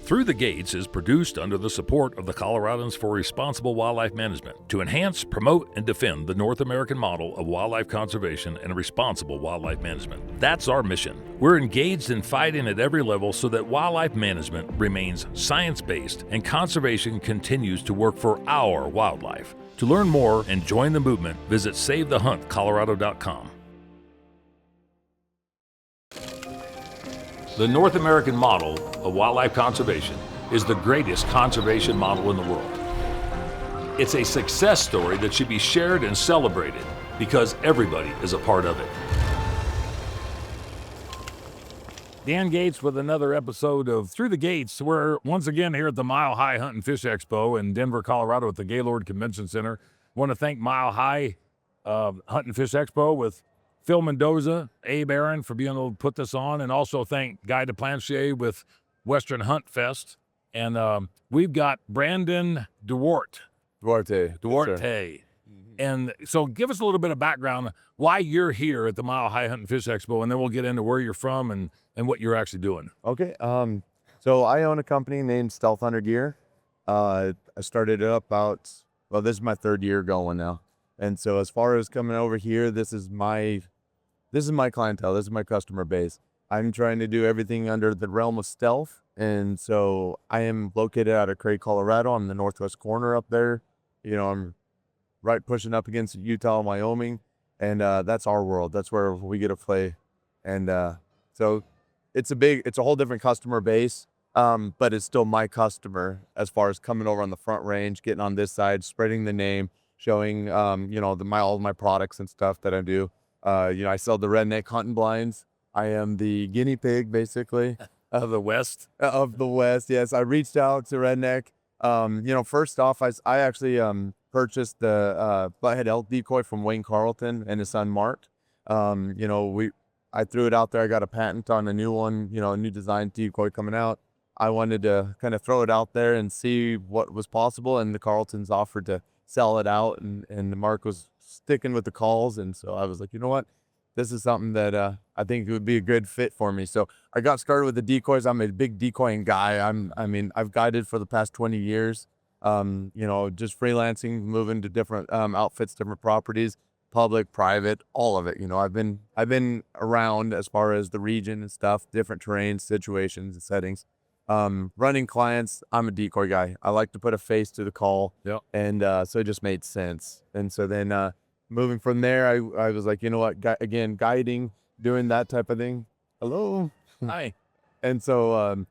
Through the Gates is produced under the support of the Coloradans for Responsible Wildlife Management to enhance, promote, and defend the North American model of wildlife conservation and responsible wildlife management. That's our mission. We're engaged in fighting at every level so that wildlife management remains science-based and conservation continues to work for our wildlife. To learn more and join the movement, visit SaveTheHuntColorado.com. The North American model of wildlife conservation is the greatest conservation model in the world. It's a success story that should be shared and celebrated because everybody is a part of it. Dan Gates with another episode of Through the Gates. We're once again here at the Mile High Hunt and Fish Expo in Denver, Colorado at the Gaylord Convention Center. I want to thank Mile High Hunt and Fish Expo with Phil Mendoza, Abe Aaron for being able to put this on, and also thank Guy DePlanchier with Western Hunt Fest. And we've got Brandon Duarte. Duarte. And so give us a little bit of background why you're here at the Mile High Hunt and Fish Expo, and then we'll get into where you're from and what you're actually doing. Okay. So I own a company named StealthHunter Gear. I started it up this is my third year going now. And so as far as coming over here, this is my clientele. This is my customer base. I'm trying to do everything under the realm of stealth. And so I am located out of Craig, Colorado. I'm in the northwest corner up there. You know, I'm right pushing up against Utah, Wyoming. And that's our world. That's where we get to play. And so it's a whole different customer base. But it's still my customer as far as coming over on the front range, getting on this side, spreading the name, showing, all of my products and stuff that I do. I sell the redneck hunting blinds. I am the guinea pig, basically. Of the West? Of the West, yes. I reached out to Redneck. First off, I actually purchased the butthead elk decoy from Wayne Carlton and his son Mark. I threw it out there. I got a patent on a new one, a new design decoy coming out. I wanted to kind of throw it out there and see what was possible, and the Carltons offered to sell it out, and Mark was sticking with the calls, and so I was like, you know what? This is something that I think it would be a good fit for me. So I got started with the decoys. I'm a big decoying guy. I've guided for the past 20 years. Just freelancing, moving to different outfits, different properties, public, private, all of it. I've been around as far as the region and stuff, different terrains, situations, and settings. Running clients, I'm a decoy guy. I like to put a face to the call. Yep. And so it just made sense. And so then moving from there, I was like, you know what, again, guiding, doing that type of thing. Hello. Hi. And so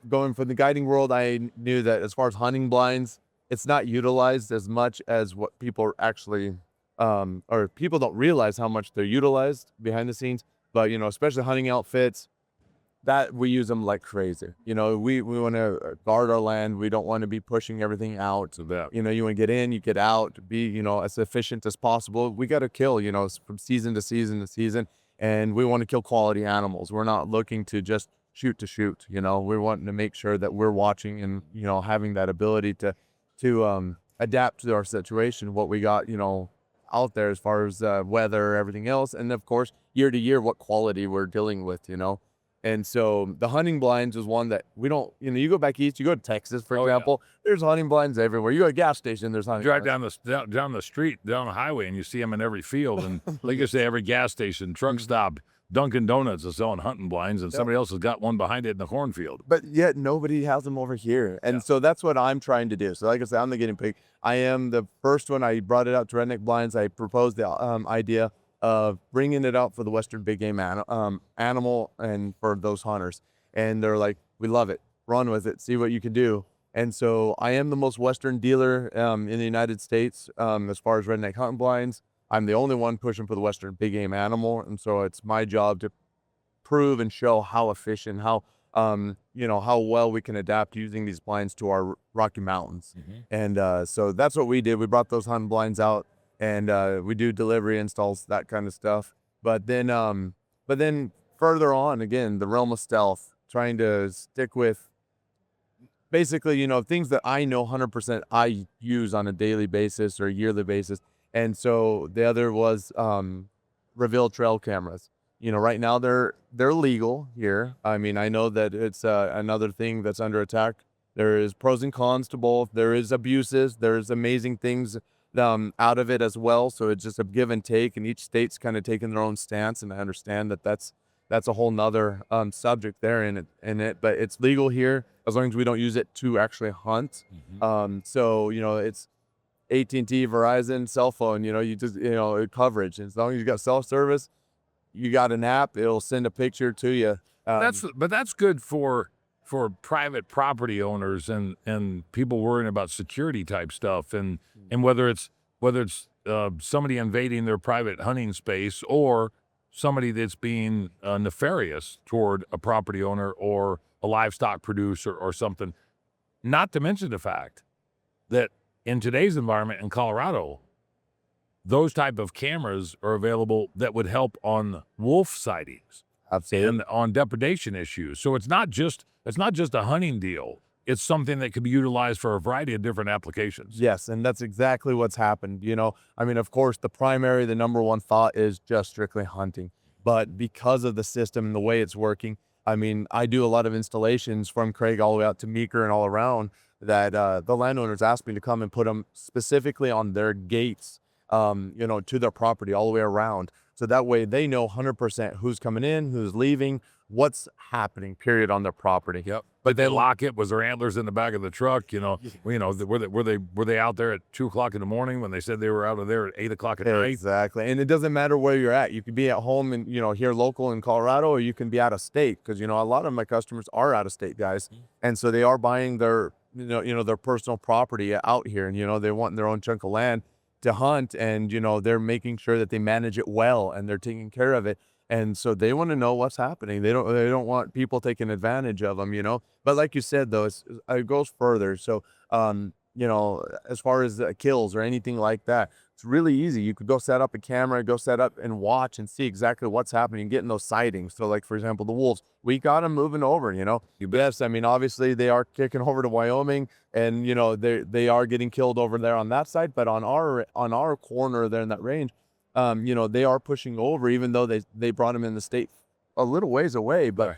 going from the guiding world, I knew that as far as hunting blinds, it's not utilized as much as what people are actually, or people don't realize how much they're utilized behind the scenes. But, especially hunting outfits, that we use them like crazy. We want to guard our land. We don't want to be pushing everything out. So that, you want to get in, you get out, be, as efficient as possible. We got to kill, from season to season to season. And we want to kill quality animals. We're not looking to just shoot to shoot. We're wanting to make sure that we're watching and, having that ability to adapt to our situation, what we got, out there as far as weather, everything else. And of course, year to year, what quality we're dealing with, And so the hunting blinds is one that we don't, you go back east, you go to Texas, for example, there's hunting blinds everywhere. You go to a gas station, there's hunting drive blinds. down the street, down the highway, and you see them in every field. And like I say, every gas station, truck stop, Dunkin' Donuts is selling hunting blinds, and somebody else has got one behind it in the cornfield. But yet nobody has them over here. And so that's what I'm trying to do. So like I said, I'm the guinea pig. I am the first one. I brought it out to Redneck Blinds. I proposed the idea of bringing it out for the Western big game animal and for those hunters. And they're like, we love it. Run with it. See what you can do. And so I am the most Western dealer in the United States as far as redneck hunting blinds. I'm the only one pushing for the Western big game animal. And so it's my job to prove and show how efficient, how well we can adapt using these blinds to our Rocky Mountains. And so that's what we did. We brought those hunting blinds out. And we do delivery installs, that kind of stuff. But then further on, again, the realm of stealth, trying to stick with basically, things that I know 100% I use on a daily basis or a yearly basis. And so the other was reveal trail cameras. you know, right now they're legal here. I mean, I know that it's another thing that's under attack. There is pros and cons to both. There is abuses. There's amazing things out of it as well. So it's just a give and take, and each state's kind of taking their own stance. And I understand that that's a whole nother subject there in it. But it's legal here as long as we don't use it to actually hunt. So you know, it's AT&T, Verizon, cell phone. You know, you just coverage. As long as you got cell service, you got an app, it'll send a picture to you. But that's good for private property owners and people worrying about security type stuff, and whether it's somebody invading their private hunting space or somebody that's being nefarious toward a property owner or a livestock producer or something. Not to mention the fact that in today's environment in Colorado, those type of cameras are available that would help on wolf sightings and on depredation issues. So it's not just a hunting deal. It's something that could be utilized for a variety of different applications. Yes, and that's exactly what's happened. You know, I mean, of course, the number one thought is just strictly hunting. But because of the system and the way it's working, I mean, I do a lot of installations from Craig all the way out to Meeker and all around that the landowners asked me to come and put them specifically on their gates, you know, to their property all the way around. So that way they know 100% who's coming in, who's leaving, what's happening, period, on their property. Yep. But they lock it. Was there antlers in the back of the truck? You know, were they out there at 2 o'clock in the morning when they said they were out of there at 8 o'clock at night? Exactly. And it doesn't matter where you're at. You could be at home and, you know, here local in Colorado, or you can be out of state. Cause you know, a lot of my customers are out of state guys. And so they are buying their, their personal property out here, and, you know, they want their own chunk of land to hunt, and, you know, they're making sure that they manage it well and they're taking care of it. And so they want to know what's happening. They don't want people taking advantage of them, you know. But like you said, though, it goes further. So, you know, as far as kills or anything like that, it's really easy. You could go set up a camera, go set up and watch and see exactly what's happening, getting those sightings. So, like, for example, the wolves, we got them moving over, you know. Yes, I mean, obviously they are kicking over to Wyoming, and, you know, they are getting killed over there on that side. But on our corner there in that range, you know, they are pushing over, even though they brought them in the state a little ways away. But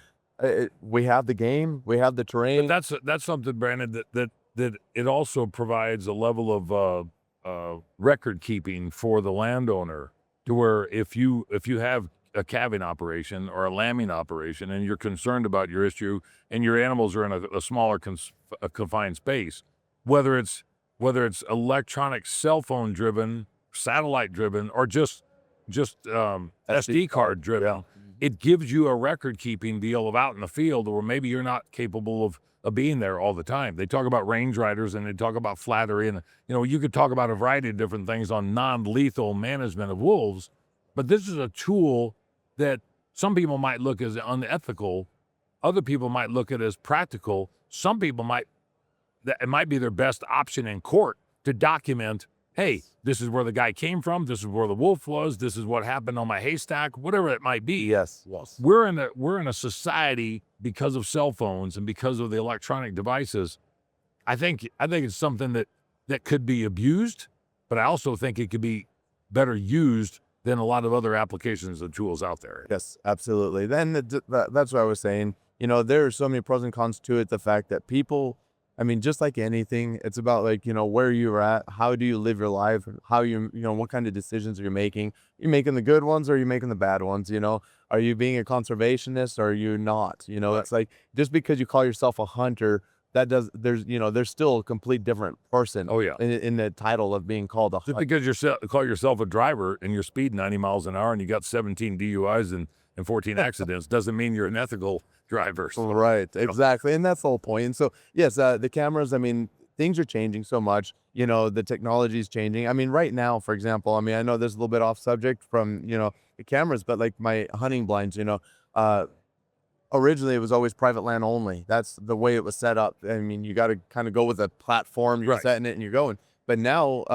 we have the game, we have the terrain. But that's something, Brandon, that it also provides a level of record keeping for the landowner, to where if you have a calving operation or a lambing operation and you're concerned about your issue and your animals are in a smaller confined space, whether it's electronic cell phone driven, satellite driven, or just SD card driven, it gives you a record keeping deal of out in the field where maybe you're not capable of being there all the time. They talk about range riders and they talk about flattery, and, you know, you could talk about a variety of different things on non-lethal management of wolves, but this is a tool that some people might look as unethical, other people might look at as practical, some people it might be their best option in court to document, hey, this is where the guy came from, this is where the wolf was, this is what happened on my haystack, whatever it might be. Yes. We're in a society, because of cell phones and because of the electronic devices. I think it's something that could be abused, but I also think it could be better used than a lot of other applications and tools out there. Yes, absolutely. Then that's what I was saying. You know, there are so many pros and cons to it. The fact that people, I mean, just like anything, it's about, like, you know, where you're at, how do you live your life, how you know, what kind of decisions are you making? You're making the good ones, or are you making the bad ones? You know, are you being a conservationist, or are you not? You know, It's like, just because you call yourself a hunter, there's still a complete different person. Oh, yeah. In the title of being called a hunter. Just because you call yourself a driver and you're speeding 90 miles an hour and you got 17 DUIs and 14 accidents doesn't mean you're an ethical driver. So, right, exactly. And that's the whole point. And so, yes, the cameras, I mean, things are changing so much. You know, the technology is changing. I mean, right now, for example, I mean, I know this is a little bit off subject from, you know, the cameras, but like my hunting blinds, you know, originally it was always private land only. That's the way it was set up. I mean, you got to kind of go with a platform, you're setting it and you're going. But now,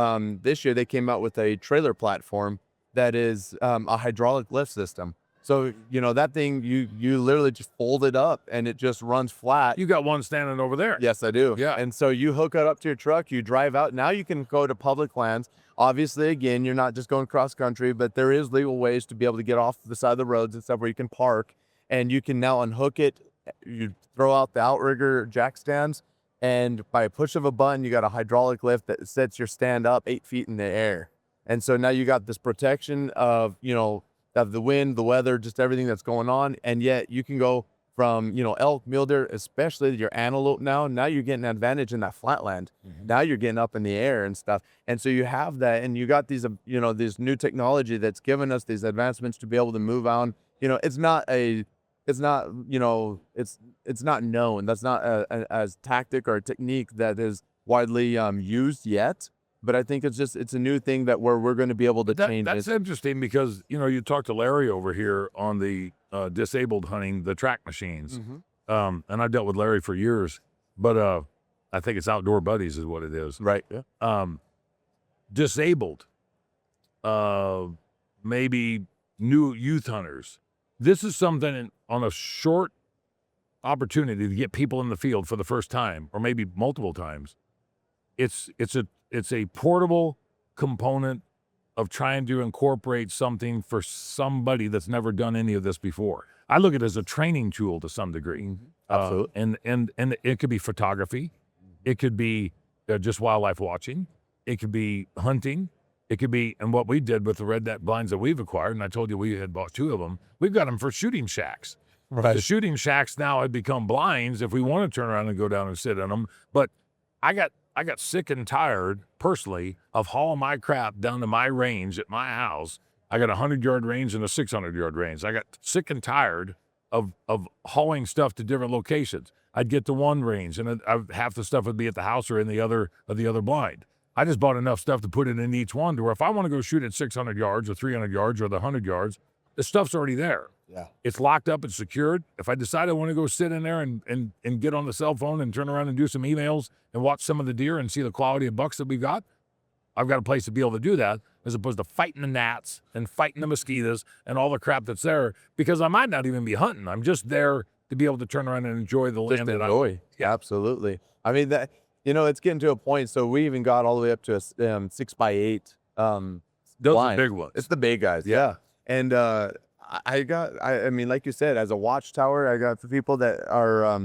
this year they came out with a trailer platform that is a hydraulic lift system. So, you know, that thing, you literally just fold it up and it just runs flat. You got one standing over there. Yes, I do. Yeah. And so you hook it up to your truck, you drive out. Now you can go to public lands. Obviously, again, you're not just going cross country, but there is legal ways to be able to get off the side of the roads and stuff where you can park, and you can now unhook it. You throw out the outrigger jack stands, and by a push of a button, you got a hydraulic lift that sets your stand up 8 feet in the air. And so now you got this protection of, you know, of the wind, the weather, just everything that's going on. And yet you can go from, you know, elk, mule deer, especially your antelope now you're getting an advantage in that flatland. Now you're getting up in the air and stuff. And so you have that, and you got these, you know, this new technology that's given us these advancements to be able to move on. You know, it's not, you know, it's not known. That's not a tactic or a technique that is widely used yet. But I think it's a new thing that we're going to be able to change. That's interesting because, you know, you talked to Larry over here on the disabled hunting, the track machines. And I've dealt with Larry for years, but I think it's Outdoor Buddies is what it is. Right. Yeah. Disabled, maybe new youth hunters. This is something on a short opportunity to get people in the field for the first time, or maybe multiple times. It's a portable component of trying to incorporate something for somebody that's never done any of this before. I look at it as a training tool to some degree. Absolutely. And it could be photography. It could be just wildlife watching. It could be hunting. It could be, and what we did with the redneck blinds that we've acquired, and I told you we had bought 2 of them, we've got them for shooting shacks. Right. The shooting shacks now have become blinds if we want to turn around and go down and sit in them. But I got sick and tired, personally, of hauling my crap down to my range at my house. I got a 100-yard range and a 600-yard range. I got sick and tired of hauling stuff to different locations. I'd get to one range, and half the stuff would be at the house or in the other blind. I just bought enough stuff to put it in each one to where if I want to go shoot at 600 yards or 300 yards or the 100 yards, the stuff's already there. Yeah. It's locked up, it's secured. If I decide I want to go sit in there and get on the cell phone and turn around and do some emails and watch some of the deer and see the quality of bucks that we've got, I've got a place to be able to do that, as opposed to fighting the gnats and fighting the mosquitoes and all the crap that's there, because I might not even be hunting. I'm just there to be able to turn around and enjoy the land. Yeah, absolutely. I mean, that, you know, it's getting to a point. So we even got all the way up to a 6x8. Those are big ones. It's the big guys. Yeah. And I mean, like you said, as a watchtower, I got people that are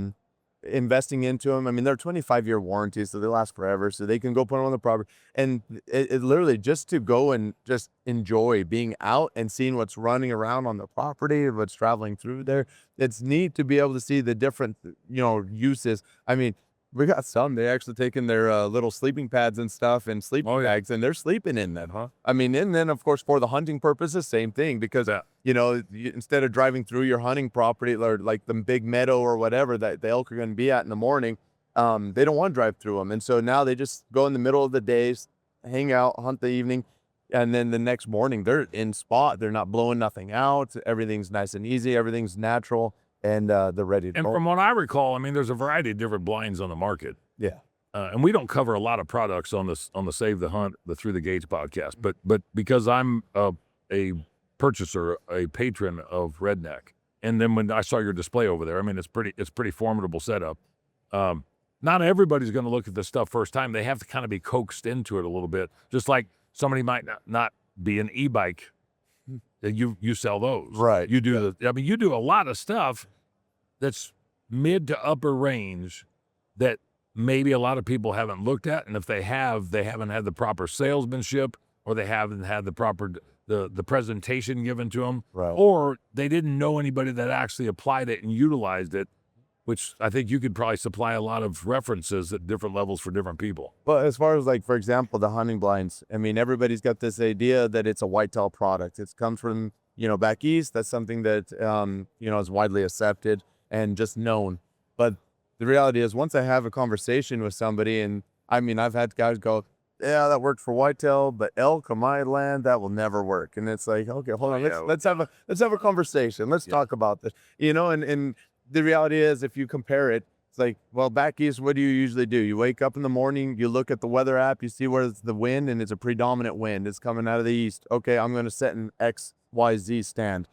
investing into them. I mean, they're 25-year warranties, so they last forever. So they can go put them on the property, and it literally just to go and just enjoy being out and seeing what's running around on the property, what's traveling through there. It's neat to be able to see the different, you know, uses. I mean, we got some, they actually taking their little sleeping pads and stuff and sleeping bags, and they're sleeping in them. I mean, and then of course for the hunting purposes, same thing, because you know, instead of driving through your hunting property or like the big meadow or whatever that the elk are going to be at in the morning, they don't want to drive through them, and so now they just go in the middle of the day, hang out, hunt the evening, and then the next morning they're in spot. They're not blowing nothing out. Everything's nice and easy. Everything's natural. And they're ready to And from what I recall, I mean, there's a variety of different blinds on the market. Yeah. And we don't cover a lot of products on the Save the Hunt, the Through the Gates podcast, but because I'm a purchaser, a patron of Redneck, and then when I saw your display over there, I mean, it's pretty formidable setup. Not everybody's going to look at this stuff first time. They have to kind of be coaxed into it a little bit, just like somebody might not be an e-bike. You sell those, right? You do I mean, you do a lot of stuff that's mid to upper range that maybe a lot of people haven't looked at, and if they have, they haven't had the proper salesmanship, or they haven't had the proper the presentation given to them, right? Or they didn't know anybody that actually applied it and utilized it, which I think you could probably supply a lot of references at different levels for different people. But as far as, like, for example, the hunting blinds, I mean, everybody's got this idea that it's a whitetail product. It comes from, you know, back east. That's something that, you know, is widely accepted and just known. But the reality is, once I have a conversation with somebody, and I mean, I've had guys go, yeah, that worked for whitetail, but elk on my land, that will never work. And it's like, okay, hold on, let's have a conversation. Let's talk about this, you know, and the reality is, if you compare it, it's like, well, back east, what do you usually do? You wake up in the morning, you look at the weather app, you see where's the wind, and it's a predominant wind. It's coming out of the east. Okay, I'm going to set an XYZ stand.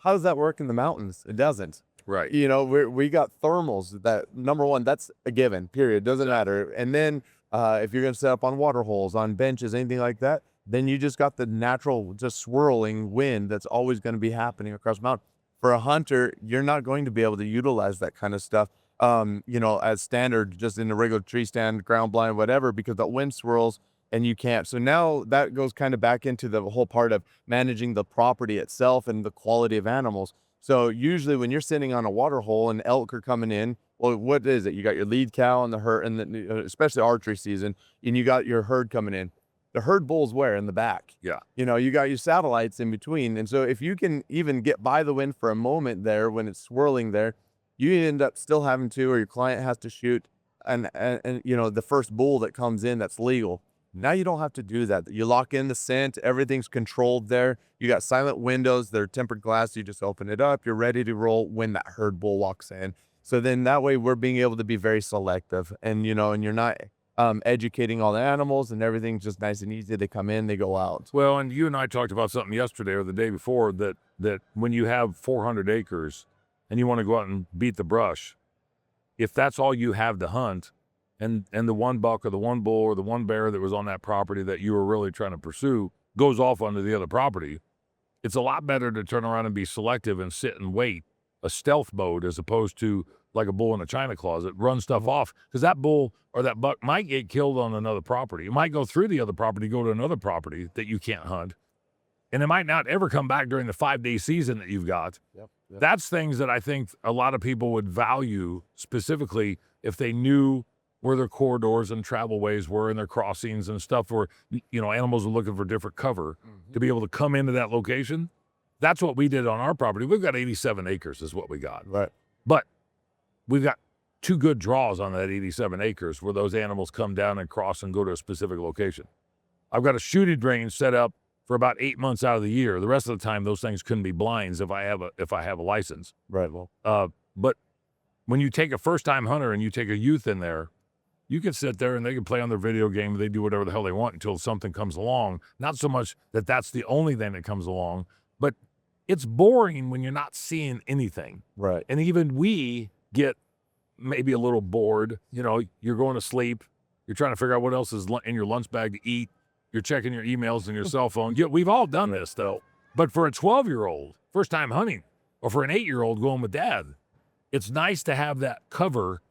how does that work in the mountains? It doesn't. Right. You know, we got thermals that, number one, that's a given, period. Doesn't matter. And then if you're going to set up on water holes, on benches, anything like that, then you just got the natural, just swirling wind that's always going to be happening across the mountain. For a hunter, you're not going to be able to utilize that kind of stuff, you know, as standard, just in a regular tree stand, ground blind, whatever, because the wind swirls and you can't. So now that goes kind of back into the whole part of managing the property itself and the quality of animals. So usually when you're sitting on a water hole and elk are coming in, well, what is it? You got your lead cow and the herd, and especially archery season, and you got your herd coming in. The herd bull's where? In the back. Yeah. You know, you got your satellites in between. And so if you can even get by the wind for a moment there when it's swirling there, you end up still having to, or your client has to shoot and you know, the first bull that comes in that's legal. Now you don't have to do that. You lock in the scent, everything's controlled there. You got silent windows, they're tempered glass. You just open it up, you're ready to roll when that herd bull walks in. So then that way we're being able to be very selective, and, you know, and you're not educating all the animals, and everything's just nice and easy. They come in, they go out. Well, and you and I talked about something yesterday or the day before that when you have 400 acres and you want to go out and beat the brush, if that's all you have to hunt, and the one buck or the one bull or the one bear that was on that property that you were really trying to pursue goes off onto the other property, it's a lot better to turn around and be selective and sit and wait, a stealth mode, as opposed to like a bull in a china closet, run stuff off, because that bull or that buck might get killed on another property. It might go through the other property, go to another property that you can't hunt, and it might not ever come back during the 5-day season that you've got. Yep. That's things that I think a lot of people would value, specifically if they knew where their corridors and travel ways were and their crossings and stuff, where, you know, animals are looking for different cover to be able to come into that location. That's what we did on our property. We've got 87 acres is what we got. Right. But we've got 2 good draws on that 87 acres where those animals come down and cross and go to a specific location. I've got a shooting range set up for about 8 months out of the year. The rest of the time, those things couldn't be blinds if I have a license. Right. Well, but when you take a first-time hunter and you take a youth in there, you can sit there and they can play on their video game. They do whatever the hell they want until something comes along. Not so much that that's the only thing that comes along, but it's boring when you're not seeing anything. right. And even we get maybe a little bored. You know, you're going to sleep. You're trying to figure out what else is in your lunch bag to eat. You're checking your emails and your cell phone. Yeah, we've all done this, though. But for a 12-year-old, first time hunting, or for an 8-year-old going with dad, it's nice to have that cover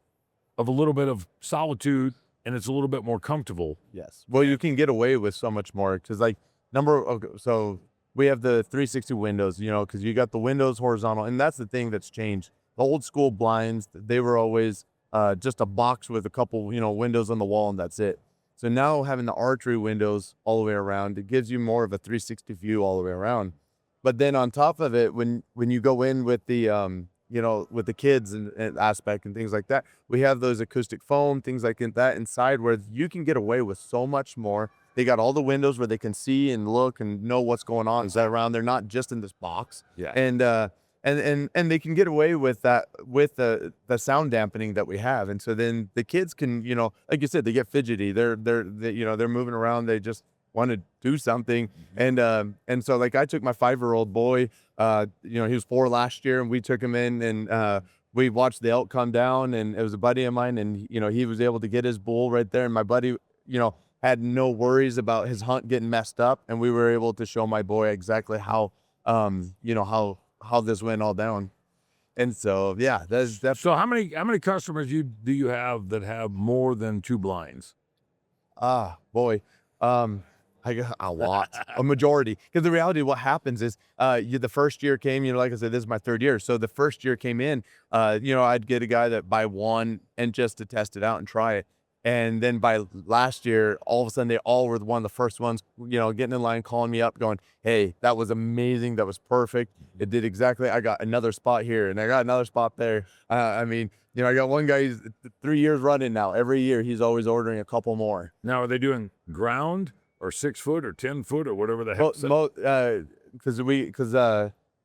of a little bit of solitude, and it's a little bit more comfortable. Yes. Well, you can get away with so much more, because like so we have the 360 windows, you know, because you got the windows horizontal, and that's the thing that's changed. The old school blinds, they were always just a box with a couple, you know, windows on the wall, and that's it. So now having the archery windows all the way around, it gives you more of a 360 view all the way around. But then on top of it, when you go in with the you know, with the kids and aspect and things like that, we have those acoustic foam, things like that inside, where you can get away with so much more. They got all the windows where they can see and look and know what's going on. Is that around? They're not just in this box. Yeah. And they can get away with that, with the sound dampening that we have. And so then the kids can, you know, like you said, they get fidgety. They're you know, they're moving around. They just want to do something. And so like I took my 5-year-old boy, you know, he was 4 last year, and we took him in, and we watched the elk come down, and it was a buddy of mine, and, you know, he was able to get his bull right there. And my buddy, you know, had no worries about his hunt getting messed up. And we were able to show my boy exactly how, you know, how this went all down. And so, yeah, that's So how many customers do you have that have more than 2 blinds? Boy, I got a lot, a majority. Because the reality of what happens is, the first year came, you know, like I said, this is my 3rd year. So the first year came in, you know, I'd get a guy that buy 1 and just to test it out and try it. And then by last year, all of a sudden, they all were one of the first ones, you know, getting in line, calling me up, going, "Hey, that was amazing. That was perfect. It did exactly. I got another spot here, and I got another spot there." I mean, you know, I got one guy, he's 3 years running now. Every year, he's always ordering a couple more. Now, are they doing ground or 6 foot or 10 foot or whatever the heck? Because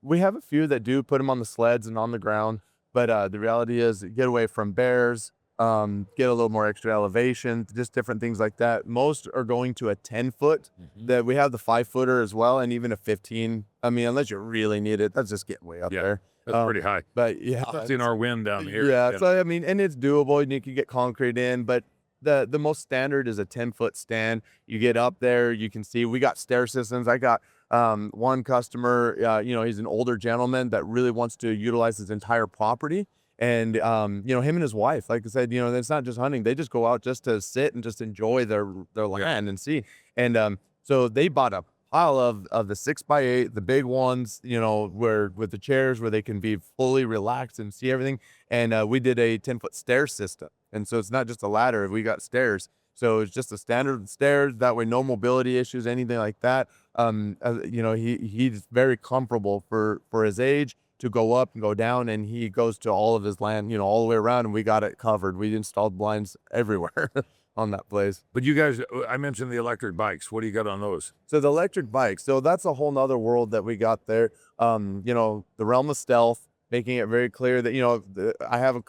we have a few that do put them on the sleds and on the ground, but the reality is, get away from bears, get a little more extra elevation, just different things like that. Most are going to a 10-foot. That we have the 5-footer as well, and even a 15. I mean, unless you really need it, that's just getting way up there. That's pretty high. But yeah, Especially in our wind down here. yeah. So I mean, and it's doable, and you can get concrete in, but the most standard is a 10-foot stand. You get up there, you can see we got stair systems. I got one customer, he's an older gentleman that really wants to utilize his entire property. And him and his wife, like I said, it's not just hunting. They just go out just to sit and just enjoy their land and see. And so they bought a pile of the 6x8, the big ones, where with the chairs where they can be fully relaxed and see everything. And we did a 10-foot stair system. And so it's not just a ladder, we got stairs. So it's just a standard stairs. That way, no mobility issues, anything like that. He's very comfortable for his age to go up and go down, and he goes to all of his land, all the way around, and we got it covered. We installed blinds everywhere on that place. But you guys, I mentioned the electric bikes. What do you got on those? So the electric bikes, so that's a whole nother world that we got there. The realm of stealth, making it very clear that, I have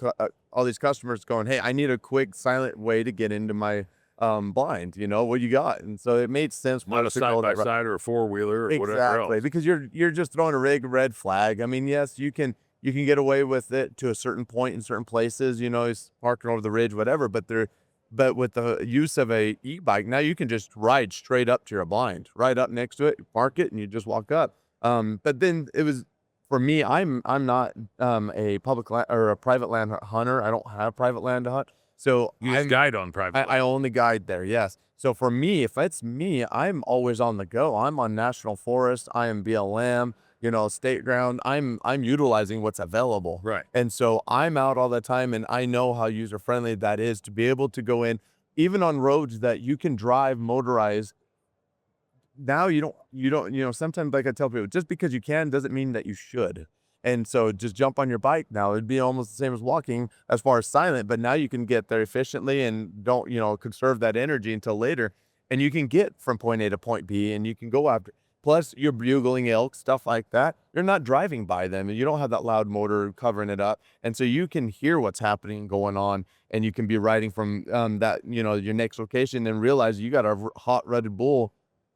all these customers going, hey, I need a quick, silent way to get into my blind, what you got? And so it made sense. Not a side-by-side or a four-wheeler or whatever else. Because you're just throwing a red flag. I mean, yes, you can get away with it to a certain point in certain places, he's parking over the ridge, whatever, but with the use of a e-bike, now you can just ride straight up to your blind, right up next to it, park it, and you just walk up. But then it was, for me, I'm not a public land or a private land hunter. I don't have private land to hunt. So you just guide on private land. I only guide there, yes. So for me, if it's me, I'm always on the go. I'm on national forest. I am BLM, state ground. I'm utilizing what's available. Right. And so I'm out all the time, and I know how user friendly that is to be able to go in, even on roads that you can drive motorized. Now you don't, sometimes, like I tell people, just because you can doesn't mean that you should. And so just jump on your bike now. It'd be almost the same as walking as far as silent, but now you can get there efficiently and don't, conserve that energy until later. And you can get from point A to point B, and you can go after. Plus, you're bugling elk, stuff like that. You're not driving by them, and you don't have that loud motor covering it up. And so you can hear what's happening going on, and you can be riding from your next location and realize you got a hot rutted bull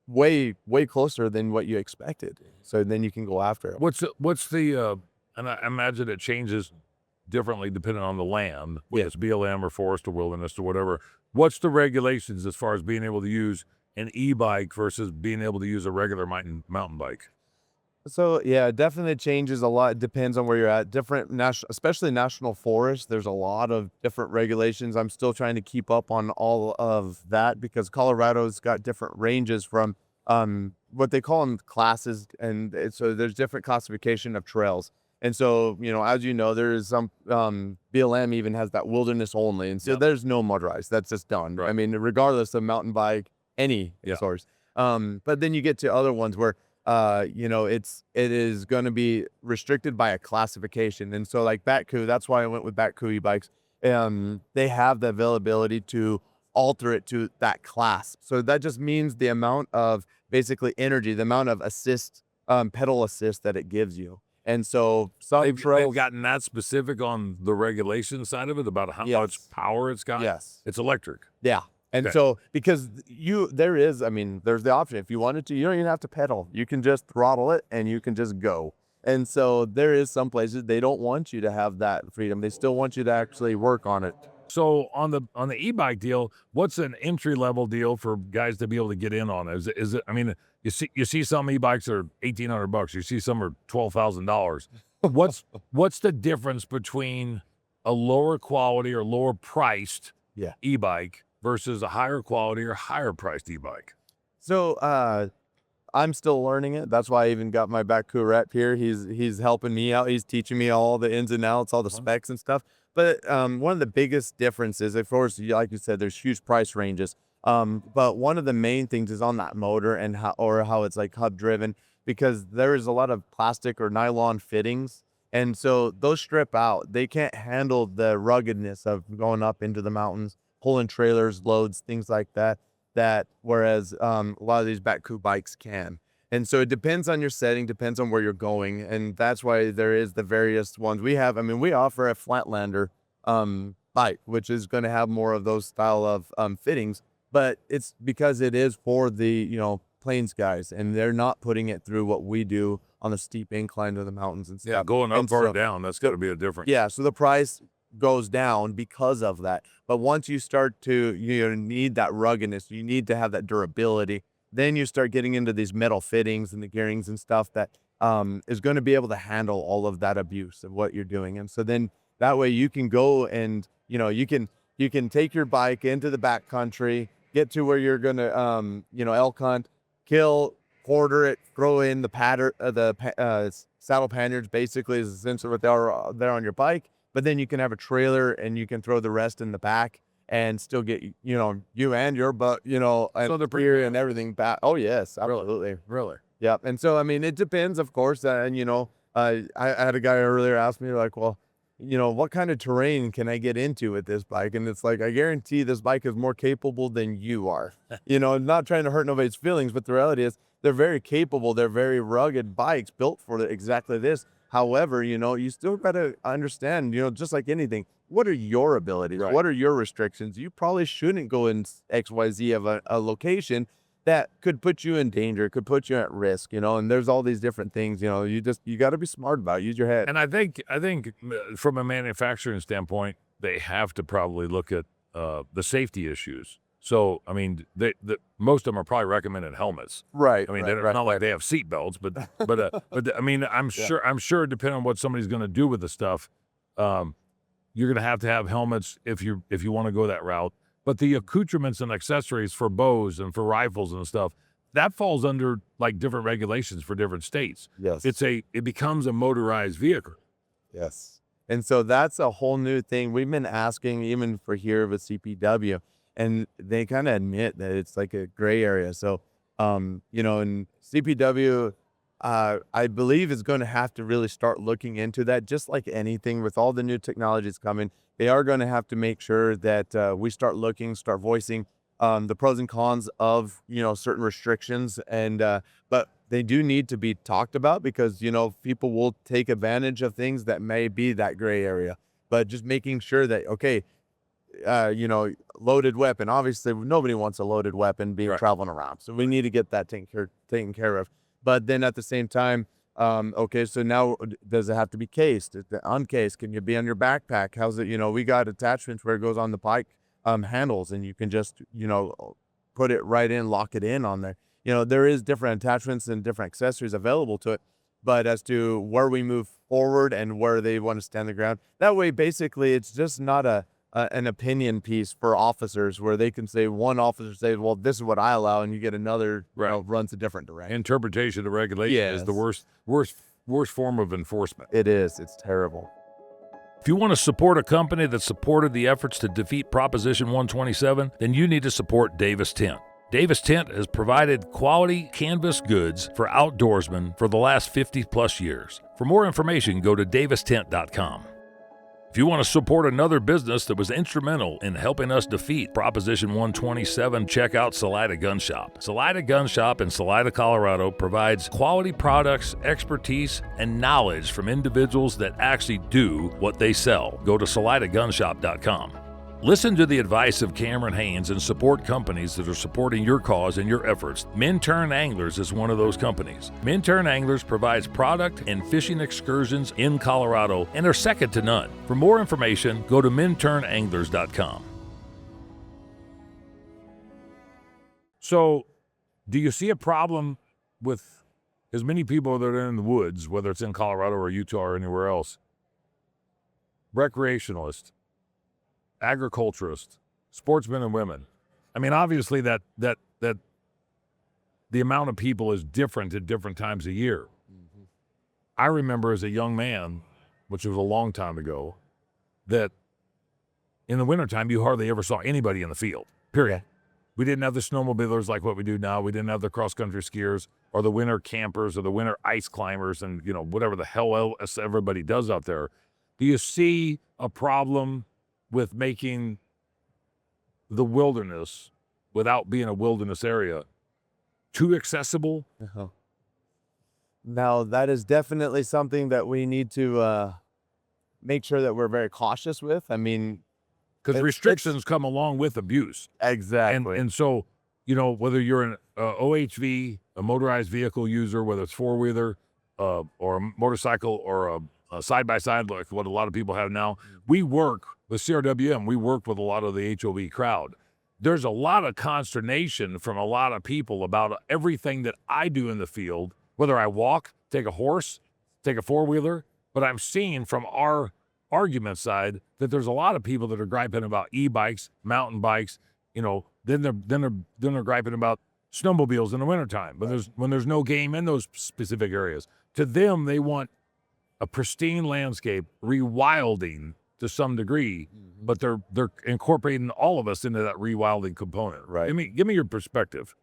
way closer than what you expected. So then you can go after it. What's the and I imagine it changes differently depending on the land, whether it's BLM or forest or wilderness or whatever. What's the regulations as far as being able to use an e-bike versus being able to use a regular mountain bike? So yeah, it definitely changes a lot. It depends on where you're at. Different especially national forests, there's a lot of different regulations. I'm still trying to keep up on all of that because Colorado's got different ranges from what they call them classes, and so there's different classification of trails. And so, as there is some BLM even has that wilderness only, and so there's no motorized. That's just done. Right. I mean, regardless of mountain bike, any source. But then you get to other ones where it is going to be restricted by a classification. And so like Batku, that's why I went with Batku e-bikes. They have the availability to alter it to that class. So that just means the amount of basically energy, the amount of assist, pedal assist that it gives you. And so they've gotten that specific on the regulation side of it about how much power it's got. Yes. It's electric. Yeah. And so, because there's the option. If you wanted to, you don't even have to pedal. You can just throttle it and you can just go. And so there is some places they don't want you to have that freedom. They still want you to actually work on it. So on the e-bike deal, what's an entry level deal for guys to be able to get in on it? Is it? I mean, you see some e-bikes are $1,800. You see some are $12,000. What's the difference between a lower quality or lower priced e-bike versus a higher quality or higher priced e-bike? So I'm still learning it. That's why I even got my Batku rep here. He's helping me out. He's teaching me all the ins and outs, all the specs and stuff. But one of the biggest differences, of course, like you said, there's huge price ranges. But one of the main things is on that motor and how it's like hub driven, because there is a lot of plastic or nylon fittings. And so those strip out. They can't handle the ruggedness of going up into the mountains, pulling trailers, loads, things like that. Whereas a lot of these Batku bikes can. And so it depends on your setting, depends on where you're going. And that's why there is the various ones we have. I mean, we offer a Flatlander bike, which is going to have more of those style of fittings. But it's because it is for the, you know, plains guys, and they're not putting it through what we do on the steep incline to the mountains and stuff. Yeah, going up And or so- down, that's got to be a difference. Yeah, so the price goes down because of that. But once you start to, you know, need that ruggedness, you need to have that durability, then you start getting into these metal fittings and the gearings and stuff that is going to be able to handle all of that abuse of what you're doing. And so then that way you can go and, you know, you can take your bike into the back country, get to where you're going to, you know, elk hunt, kill, quarter it, throw in the saddle panniers, basically is essentially what they are there on your bike. But then you can have a trailer and you can throw the rest in the back and still get, you know, you and your butt, you know, and So the they're rear and everything back. Oh yes, absolutely. Really? Yeah. And so, I mean, it depends, of course. And, you know, I had a guy earlier ask me like, well, you know, what kind of terrain can I get into with this bike? And it's like, I guarantee this bike is more capable than you are. You know, not trying to hurt nobody's feelings, but the reality is they're very capable. They're very rugged bikes built for exactly this. However, you know, you still got to understand, you know, just like anything, what are your abilities? Right. What are your restrictions? You probably shouldn't go in XYZ of a location that could put you in danger, could put you at risk, you know, and there's all these different things, you know, you got to be smart about it. Use your head. And I think from a manufacturing standpoint, they have to probably look at the safety issues. So, I mean, most of them are probably recommended helmets. Right. I mean, right, it's right. not like they have seat belts, but I mean, I'm sure depending on what somebody's going to do with the stuff, you're going to have helmets if you want to go that route. But the accoutrements and accessories for bows and for rifles and stuff, that falls under like different regulations for different states. Yes. It becomes a motorized vehicle. Yes. And so that's a whole new thing. We've been asking even for here with CPW, and they kind of admit that it's like a gray area. So, you know, and CPW, I believe is going to have to really start looking into that, just like anything with all the new technologies coming. They are going to have to make sure that we start voicing the pros and cons of, you know, certain restrictions. And, but they do need to be talked about because, you know, people will take advantage of things that may be that gray area, but just making sure that, okay, you know, loaded weapon, obviously nobody wants a loaded weapon being traveling around. So we need to get that taken care of. But then at the same time, okay, so now does it have to be cased? Is it uncased? Can you be on your backpack? How's it, you know, we got attachments where it goes on the bike handles and you can just, you know, put it right in, lock it in on there. You know, there is different attachments and different accessories available to it, but as to where we move forward and where they want to stand the ground, that way, basically it's just not an opinion piece for officers where they can say, one officer says, well, this is what I allow. And you get another, you know, runs a different direction. Interpretation of regulation is the worst form of enforcement. It is. It's terrible. If you want to support a company that supported the efforts to defeat Proposition 127, then you need to support Davis Tent. Davis Tent has provided quality canvas goods for outdoorsmen for the last 50 plus years. For more information, go to davistent.com. If you want to support another business that was instrumental in helping us defeat Proposition 127, check out Salida Gun Shop. Salida Gun Shop in Salida, Colorado provides quality products, expertise, and knowledge from individuals that actually do what they sell. Go to salidagunshop.com. Listen to the advice of Cameron Haynes and support companies that are supporting your cause and your efforts. Minturn Anglers is one of those companies. Minturn Anglers provides product and fishing excursions in Colorado and are second to none. For more information, go to minturnanglers.com. So, do you see a problem with as many people that are in the woods, whether it's in Colorado or Utah or anywhere else, recreationalists, agriculturists, sportsmen and women? I mean, obviously that the amount of people is different at different times of year. Mm-hmm. I remember as a young man, which was a long time ago, that in the wintertime you hardly ever saw anybody in the field, period. Yeah. We didn't have the snowmobilers like what we do now. We didn't have the cross-country skiers or the winter campers or the winter ice climbers and, you know, whatever the hell else everybody does out there. Do you see a problem with making the wilderness, without being a wilderness area, too accessible? Uh-huh. Now, that is definitely something that we need to make sure that we're very cautious with. I mean, because restrictions come along with abuse. Exactly. And so, you know, whether you're an OHV, a motorized vehicle user, whether it's four-wheeler or a motorcycle or a side-by-side like what a lot of people have now, we work with CRWM. We work with a lot of the HOV crowd. There's a lot of consternation from a lot of people about everything that I do in the field, whether I walk, take a horse, take a four-wheeler, but I'm seeing from our argument side that there's a lot of people that are griping about e-bikes, mountain bikes, you know, then they're griping about snowmobiles in the wintertime, but when there's no game in those specific areas. To them, they want a pristine landscape, rewilding to some degree, but they're incorporating all of us into that rewilding component. Right. Give me your perspective.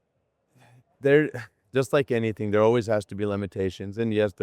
There, just like anything, there always has to be limitations, and yes,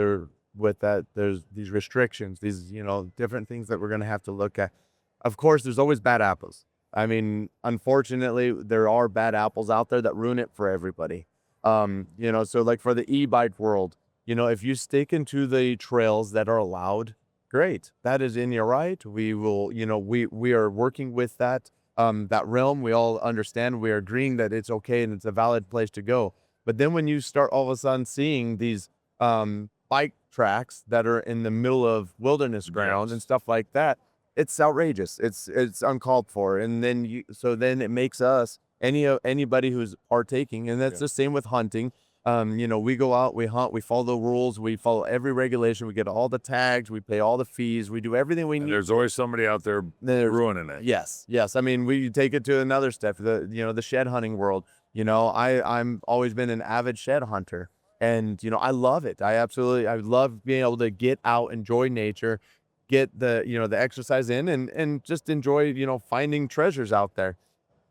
with that, there's these restrictions, these, you know, different things that we're going to have to look at. Of course, there's always bad apples. I mean, unfortunately, there are bad apples out there that ruin it for everybody. You know, so like for the e-bike world, you know, if you stick into the trails that are allowed, great. That is in your right. We will, you know, we are working with that realm. We all understand. We are agreeing that it's okay and it's a valid place to go. But then when you start all of a sudden seeing these bike tracks that are in the middle of wilderness ground and stuff like that, it's outrageous. It's uncalled for. And then then it makes us anybody who's partaking, and that's the same with hunting. You know, we go out, we hunt, we follow the rules, we follow every regulation, we get all the tags, we pay all the fees, we do everything we need. There's always somebody out there ruining it. Yes. I mean, we take it to another step, the shed hunting world. You know, I'm always been an avid shed hunter, and, you know, I love it. I love being able to get out, enjoy nature, get the exercise in, and just enjoy, you know, finding treasures out there.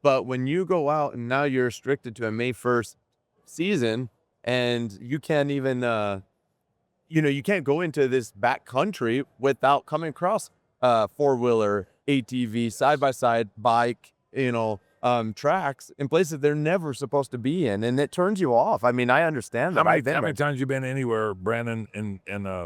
But when you go out and now you're restricted to a May 1st season, and you can't even, you can't go into this back country without coming across four-wheeler, ATV, side-by-side, bike, you know, tracks in places they're never supposed to be in, and it turns you off. I mean, I understand that. How many times you been anywhere, Brandon, and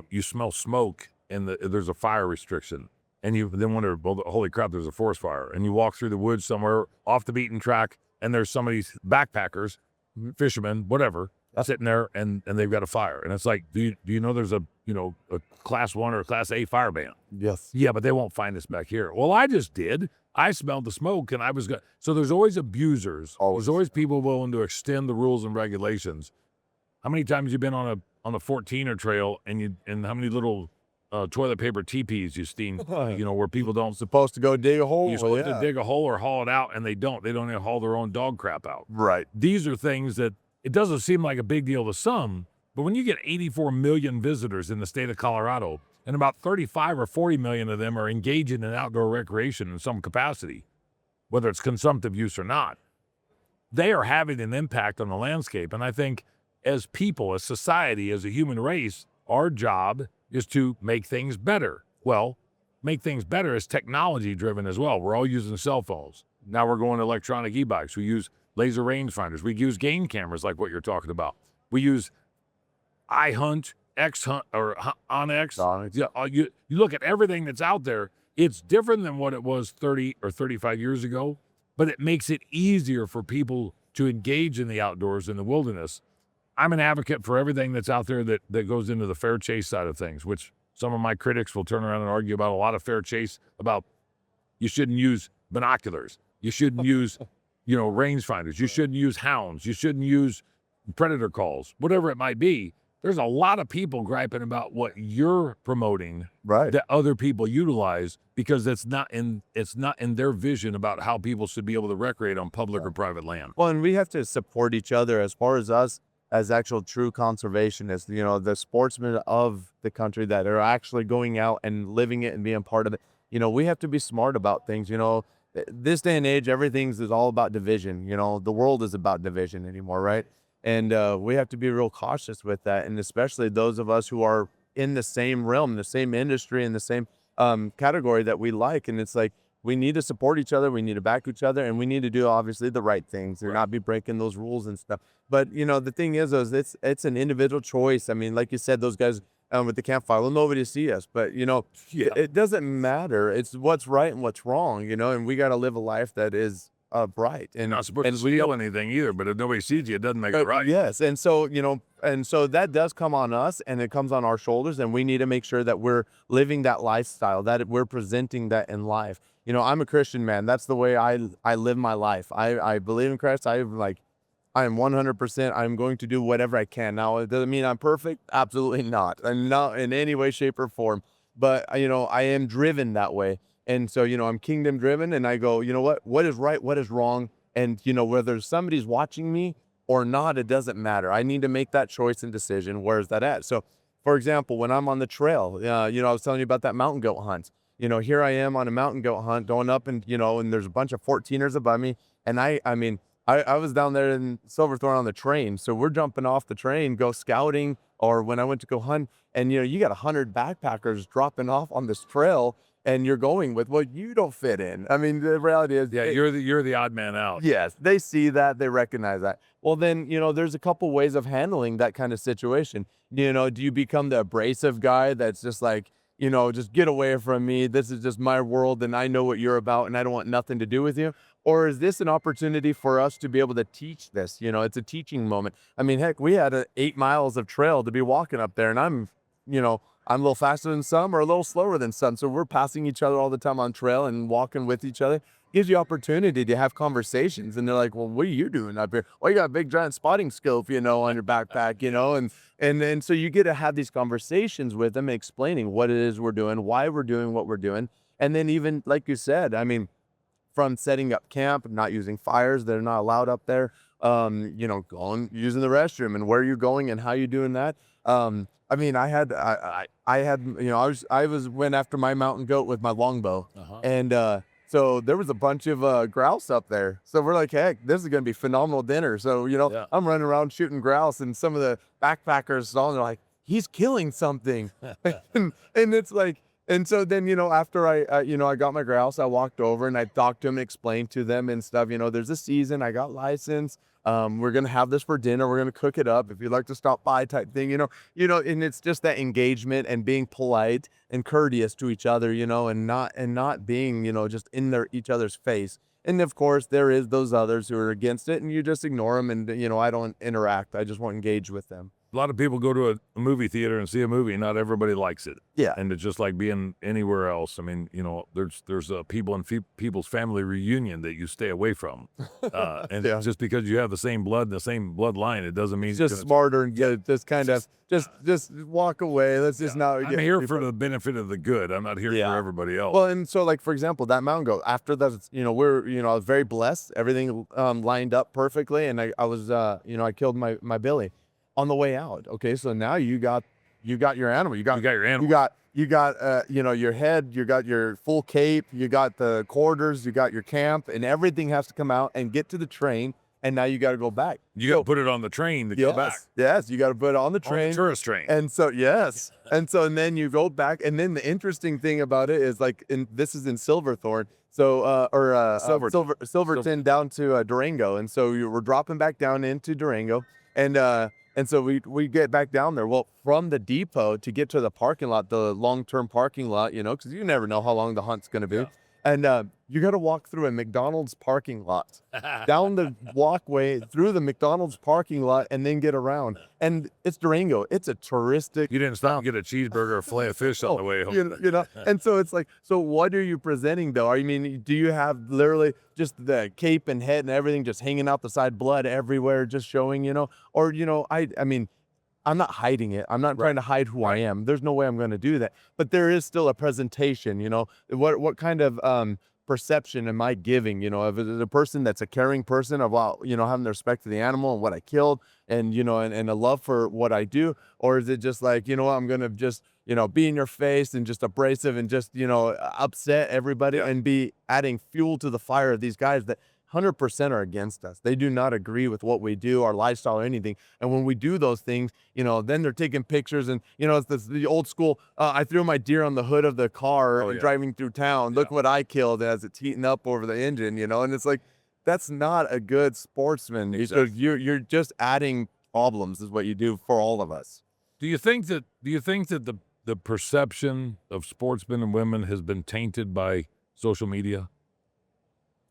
you smell smoke and there's a fire restriction, and you then wonder, well, holy crap, there's a forest fire, and you walk through the woods somewhere off the beaten track, and there's some of these backpackers, fishermen, whatever, sitting there, and they've got a fire, and it's like, do you know there's a class 1 or a class A fire ban? Yes. Yeah, but they won't find us back here. Well, I just did. I smelled the smoke, and I was good. So there's always abusers. There's always people willing to extend the rules and regulations. How many times you been on a 14er trail, and how many little toilet paper teepees you've seen, where people don't supposed to go dig a hole. You're supposed to dig a hole or haul it out, and they don't. They don't even haul their own dog crap out. Right. These are things that it doesn't seem like a big deal to some, but when you get 84 million visitors in the state of Colorado, and about 35 or 40 million of them are engaging in outdoor recreation in some capacity, whether it's consumptive use or not, they are having an impact on the landscape. And I think as people, as society, as a human race, our job is to make things better. Well, make things better is technology driven as well. We're all using cell phones. Now we're going to electronic e-bikes. We use laser rangefinders. We use game cameras like what you're talking about. We use iHunt, XHunt, or OnX. Yeah, you look at everything that's out there. It's different than what it was 30 or 35 years ago, but it makes it easier for people to engage in the outdoors in the wilderness. I'm an advocate for everything that's out there that goes into the fair chase side of things, which some of my critics will turn around and argue about a lot of fair chase, about you shouldn't use binoculars. You shouldn't use, rangefinders. You shouldn't use hounds. You shouldn't use predator calls, whatever it might be. There's a lot of people griping about what you're promoting, right, that other people utilize, because it's not in their vision about how people should be able to recreate on public or private land. Well, and we have to support each other as far as us as actual true conservationists, the sportsmen of the country that are actually going out and living it and being part of it. We have to be smart about things. This day and age, everything's is all about division. The world is about division anymore, right? And we have to be real cautious with that. And especially those of us who are in the same realm, the same industry, and the same category that we like. And it's like, we need to support each other. We need to back each other, and we need to do obviously the right things, or not be breaking those rules and stuff. But the thing is it's an individual choice. I mean, like you said, those guys with the campfire. Well, nobody see us, but it doesn't matter. It's what's right and what's wrong, and we got to live a life that is bright. You're not supposed to steal anything either, but if nobody sees you, it doesn't make it right. Yes, and so that does come on us, and it comes on our shoulders, and we need to make sure that we're living that lifestyle, that we're presenting that in life. I'm a Christian man. That's the way I live my life. I believe in Christ. I am 100%. I'm going to do whatever I can. Now, it doesn't mean I'm perfect. Absolutely not. I'm not in any way, shape, or form. But I am driven that way. And so, I'm kingdom driven, and I go, what is right, what is wrong? And, whether somebody's watching me or not, it doesn't matter. I need to make that choice and decision. Where's that at? So, for example, when I'm on the trail, I was telling you about that mountain goat hunt. Here I am on a mountain goat hunt going up, and, and there's a bunch of 14ers above me. And I was down there in Silverthorne on the train. So we're jumping off the train, go scouting, or when I went to go hunt, and, you got 100 backpackers dropping off on this trail, and you're going with, well, you don't fit in. I mean, the reality is, you're the odd man out. Yes, they see that, they recognize that. Well, then, there's a couple ways of handling that kind of situation. Do you become the abrasive guy that's just like, just get away from me. This is just my world, and I know what you're about, and I don't want nothing to do with you. Or is this an opportunity for us to be able to teach this? It's a teaching moment. I mean, heck, we had 8 miles of trail to be walking up there, and I'm a little faster than some or a little slower than some. So we're passing each other all the time on trail and walking with each other. Gives you opportunity to have conversations. And they're like, well, what are you doing up here? Well, you got a big giant spotting scope, on your backpack, and then so you get to have these conversations with them, explaining what it is we're doing, why we're doing what we're doing. And then even like you said, I mean, from setting up camp, not using fires, they're not allowed up there, going, using the restroom, and where you're going and how you're doing that. I mean, I went after my mountain goat with my longbow, and so there was a bunch of grouse up there. So we're like, heck, this is gonna be phenomenal dinner. So I'm running around shooting grouse, and some of the backpackers saw, and they're like, he's killing something, and it's like. And so then, after I got my grouse, I walked over and I talked to them and explained to them and stuff, there's a season, I got license. We're going to have this for dinner. We're going to cook it up. If you'd like to stop by type thing, and it's just that engagement and being polite and courteous to each other, and not being, just in each other's face. And of course, there is those others who are against it, and you just ignore them. And, I don't interact. I just won't engage with them. A lot of people go to a movie theater and see a movie. Not everybody likes it. Yeah. And it's just like being anywhere else. I mean, there's people in people's family reunion that you stay away from. And just because you have the same blood and the same bloodline, it doesn't mean... It's just smarter and just kind of, just walk away. Let's just not... I'm here for the benefit of the good. I'm not here for everybody else. Well, and so, like, for example, that mountain goat, after that, I was very blessed. Everything lined up perfectly. And I was, I killed my Billy on the way out. Okay, so now you got your animal. You got your animal. You got your head. You got your full cape. You got the quarters. You got your camp, and everything has to come out and get to the train. And now you got to go back. You got to put it on the train to go back. Yes, you got to put it on the train, on the tourist train. And so and then you go back. And then the interesting thing about it is, like, this is in Silverthorne. So Silverton down to Durango. And so we're dropping back down into Durango, and so we get back down there. Well, from the depot to get to the parking lot, the long-term parking lot, because you never know how long the hunt's going to be. Yeah. And you got to walk through a McDonald's parking lot, down the walkway, through the McDonald's parking lot, and then get around. And it's Durango. It's a touristic... You didn't stop and get a cheeseburger or a fillet of fish on the way home. And so it's like, so what are you presenting, though? I mean, do you have literally just the cape and head and everything just hanging out the side, blood everywhere, just showing, Or, I mean... I'm not hiding it. I'm not trying to hide who I am. There's no way I'm going to do that. But there is still a presentation, what kind of perception am I giving, of a person that's a caring person about, having the respect for the animal and what I killed and, and a love for what I do? Or is it just like, I'm going to just, be in your face and just abrasive and just, upset everybody and be adding fuel to the fire of these guys that 100% are against us. They do not agree with what we do, our lifestyle, or anything. And when we do those things, then they're taking pictures and, it's the old school, I threw my deer on the hood of the car driving through town. Look what I killed as it's heating up over the engine, and it's like, that's not a good sportsman. Exactly. You're just adding problems is what you do for all of us. Do you think that the perception of sportsmen and women has been tainted by social media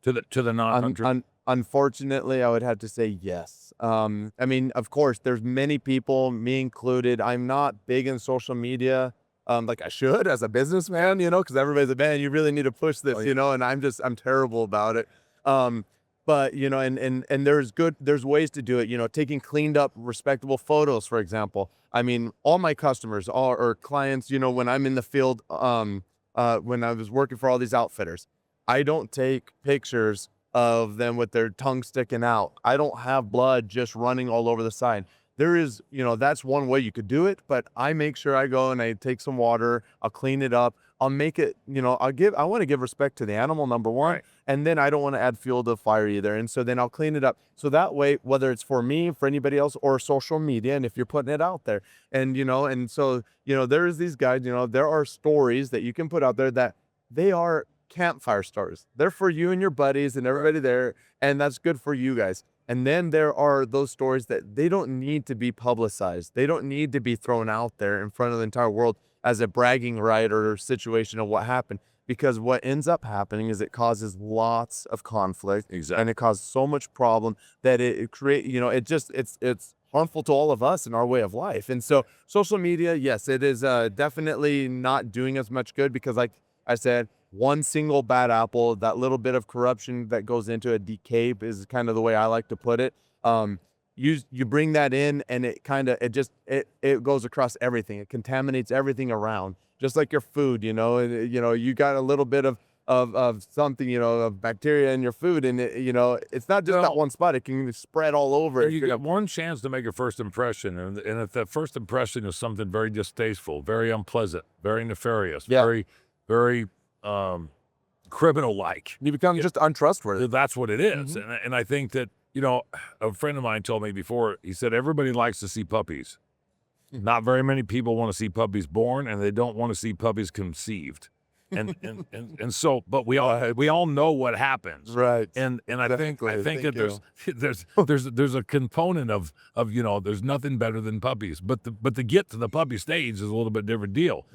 to the non-hunter? Unfortunately, I would have to say yes. I mean, of course, there's many people, me included. I'm not big in social media, like I should as a businessman, because everybody's like, man, you really need to push this, and I'm terrible about it. But and there's ways to do it, taking cleaned up, respectable photos, for example. I mean, all my customers, or clients, when I'm in the field, when I was working for all these outfitters, I don't take pictures of them with their tongue sticking out. I don't have blood just running all over the side. There is, that's one way you could do it, but I make sure I go and I take some water, I'll clean it up, I'll make it, I want to give respect to the animal, number one, Right. and then I don't want to add fuel to the fire either. And so then I'll clean it up. So that way, whether it's for me, for anybody else, or social media, and if you're putting it out there, and so, there's these guys, there are stories that you can put out there that they are campfire stories. They're for you and your buddies and everybody there, and that's good for you guys. And then there are those stories that they don't need to be publicized. They don't need to be thrown out there in front of the entire world as a bragging right or situation of what happened. Because what ends up happening is it causes lots of conflict. Exactly. And it causes so much problem that it create, it's harmful to all of us in our way of life. And so social media, yes, it is definitely not doing us much good, because like I said, one single bad apple, that little bit of corruption that goes into a decay is kind of the way I like to put it. You bring that in, and it goes across everything. It contaminates everything around, just like your food. You got a little bit of something, of bacteria in your food, and it's not just that one spot. It can spread all over. You got one chance to make a first impression, and if that first impression is something very distasteful, very unpleasant, very nefarious, very criminal-like, You become just untrustworthy. that's what it is. And I think that, a friend of mine told me before, he said, everybody likes to see puppies. Not very many people want to see puppies born, and they don't want to see puppies conceived. And so, but we all know what happens. Right. And I think that there's a component of there's nothing better than puppies, but to get to the puppy stage is a little bit different deal.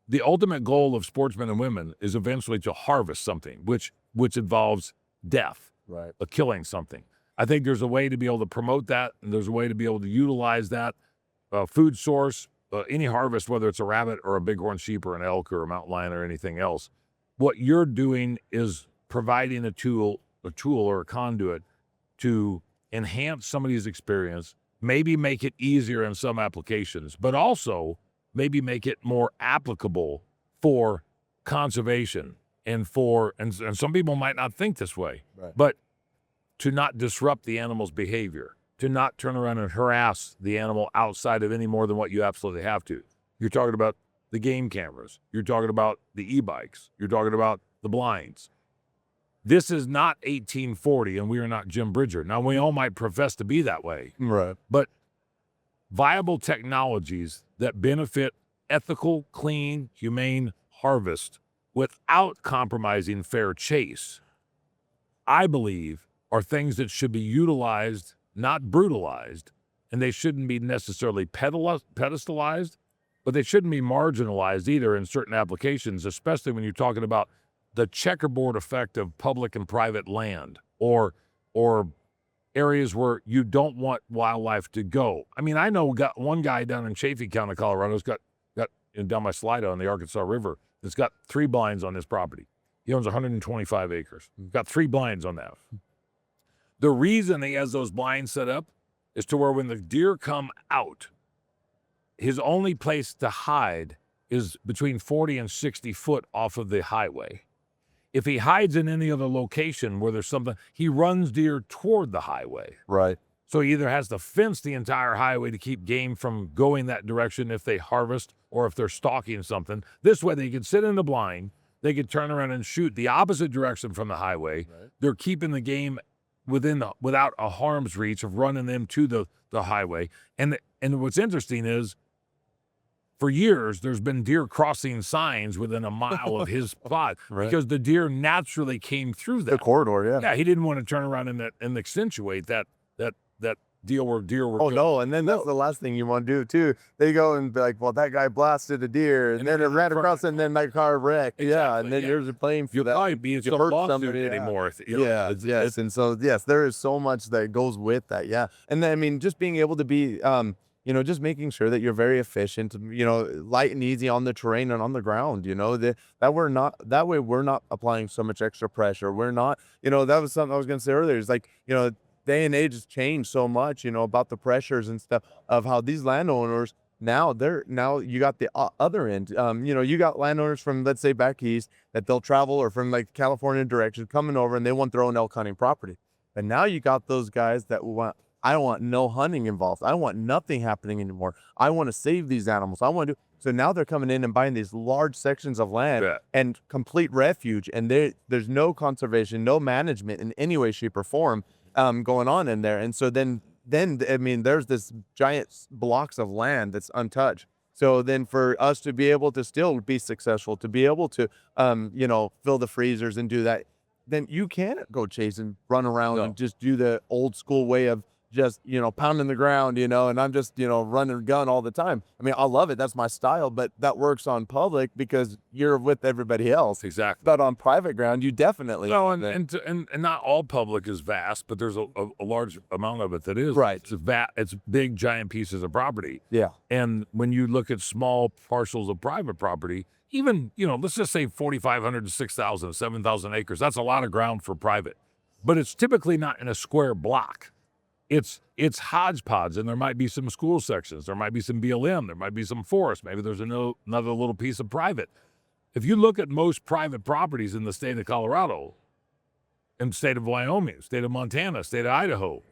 The ultimate goal of sportsmen and women is eventually to harvest something, which involves death, Right. killing something. I think there's a way to be able to promote that, and there's a way to be able to utilize that food source, any harvest, whether it's a rabbit or a bighorn sheep or an elk or a mountain lion or anything else. What you're doing is providing a tool or a conduit to enhance somebody's experience, maybe make it easier in some applications, but also maybe make it more applicable for conservation and some people might not think this way, Right. but to not disrupt the animal's behavior, to not turn around and harass the animal outside of any more than what you absolutely have to. You're talking about the game cameras. You're talking about the e-bikes. You're talking about the blinds. This is not 1840, and we are not Jim Bridger. Now, we all might profess to be that way, Right. but viable technologies that benefit ethical, clean, humane harvest without compromising fair chase, I believe, are things that should be utilized, not brutalized, and they shouldn't be necessarily pedestalized, but they shouldn't be marginalized either in certain applications, especially when you're talking about the checkerboard effect of public and private land or areas where you don't want wildlife to go. I mean, I know got one guy down in Chaffee County, Colorado, has got down by Slida on the Arkansas River, that's got 3 blinds on his property. He owns 125 acres. Got 3 blinds on that. The reason he has those blinds set up is to where when the deer come out, his only place to hide is between 40 and 60 foot off of the highway. If he hides in any other location where there's something, he runs deer toward the highway. Right. So he either has to fence the entire highway to keep game from going that direction if they harvest or if they're stalking something. This way they can sit in the blind, they could turn around and shoot the opposite direction from the highway. Right. They're keeping the game without a harm's reach of running them to the highway. And what's interesting is, for years, there's been deer crossing signs within a mile of his spot Right. because the deer naturally came through that The corridor, yeah. Yeah, he didn't want to turn around and accentuate that deal where deer were. Oh no, and then that's the last thing you want to do too. They go and be like, well, that guy blasted a deer, and then it ran across, and then my car wrecked. Yeah, and then you're playing for You'll that. probably be in some hurt lawsuit somebody, anymore. Yeah, yes, and so yes, there is so much that goes with that. Yeah, and then I mean, just being able to be, just making sure that you're very efficient, light and easy on the terrain and on the ground. That way we're not applying so much extra pressure. We're not, that was something I was gonna say earlier. It's like, day and age has changed so much, about the pressures and stuff of how these landowners now you got the other end. You got landowners from, let's say, back east that they'll travel, or from like California direction coming over, and they want their own elk hunting property. And now you got those guys that I want no hunting involved. I want nothing happening anymore. I want to save these animals. I want to. So now they're coming in and buying these large sections of land and complete refuge, and there's no conservation, no management in any way, shape, or form going on in there. And so then I mean, there's this giant blocks of land that's untouched. So then for us to be able to still be successful, to be able to fill the freezers and do that, then you can't go chase and run around and just do the old school way of just pounding the ground, and I'm just running a gun all the time. I mean, I love it, that's my style, but that works on public because you're with everybody else. Exactly. But on private ground, you definitely and not all public is vast, but there's a large amount of it that is. Right. It's big giant pieces of property. Yeah. And when you look at small parcels of private property, even let's just say 4,500 to 6,000, 7,000 acres, that's a lot of ground for private, but it's typically not in a square block. It's hodgepodge, and there might be some school sections, there might be some BLM, there might be some forest, maybe there's another little piece of private. If you look at most private properties in the state of Colorado, in the state of Wyoming, state of Montana, state of Idaho,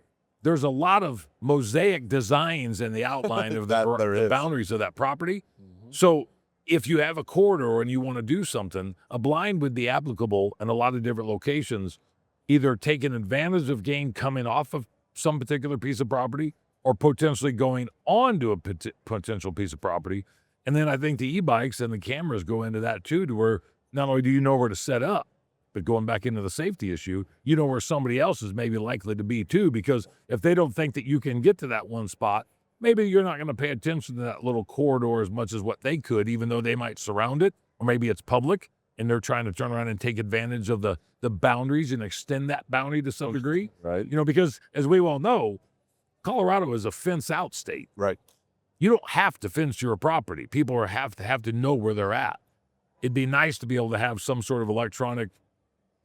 there's a lot of mosaic designs in the outline of the boundaries of that property. Mm-hmm. So if you have a corridor and you want to do something, a blind would be applicable in a lot of different locations, either taking advantage of game coming off of some particular piece of property, or potentially going on to a potential piece of property. And then I think the e-bikes and the cameras go into that too, to where not only do you know where to set up, but going back into the safety issue, you know where somebody else is maybe likely to be too, because if they don't think that you can get to that one spot, maybe you're not going to pay attention to that little corridor as much as what they could, even though they might surround it, or maybe it's public and they're trying to turn around and take advantage of the boundaries and extend that boundary to some degree. Right. Because as we well know, Colorado is a fence-out state. Right. You don't have to fence your property. People have to know where they're at. It'd be nice to be able to have some sort of electronic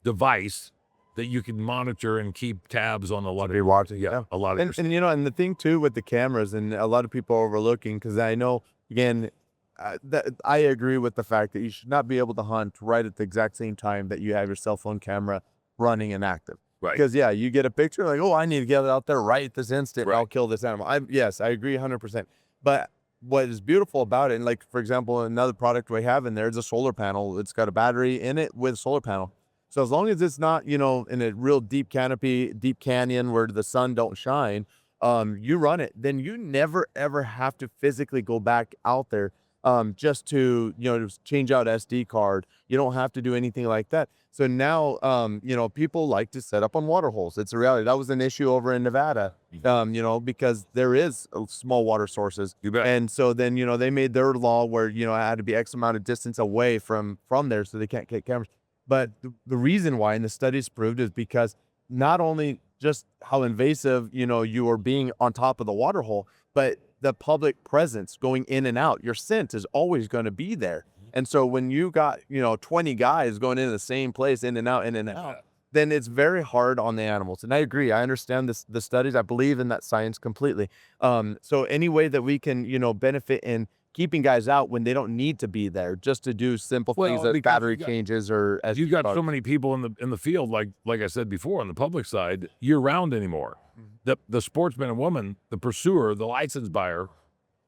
device that you can monitor and keep tabs on a lot of watching. Yeah, a lot of. And the thing too with the cameras, and a lot of people are overlooking, because I know again. That I agree with the fact that you should not be able to hunt right at the exact same time that you have your cell phone camera running and active. Right. Because you get a picture like, oh, I need to get it out there right this instant. Right. I'll kill this animal. Yes, I agree 100%. But what is beautiful about it, and like, for example, another product we have in there is a solar panel. It's got a battery in it with a solar panel. So as long as it's not, in a real deep canopy, deep canyon where the sun don't shine, you run it, then you never, ever have to physically go back out there just to, just change out SD card. You don't have to do anything like that. So now, people like to set up on water holes. It's a reality. That was an issue over in Nevada, because there is small water sources. You bet. And so then, they made their law where, it had to be X amount of distance away from there, so they can't get cameras. But the reason why, and the studies proved, is because not only just how invasive, you are being on top of the water hole, but the public presence going in and out, your scent is always going to be there. And so when you got, 20 guys going into the same place, in and out, then it's very hard on the animals. And I agree. I understand the studies. I believe in that science completely. So any way that we can, benefit in keeping guys out when they don't need to be there, just to do simple things like battery changes, or as you've got so many people in the field, like I said before, on the public side, year round anymore. The sportsman and woman, the pursuer, the license buyer,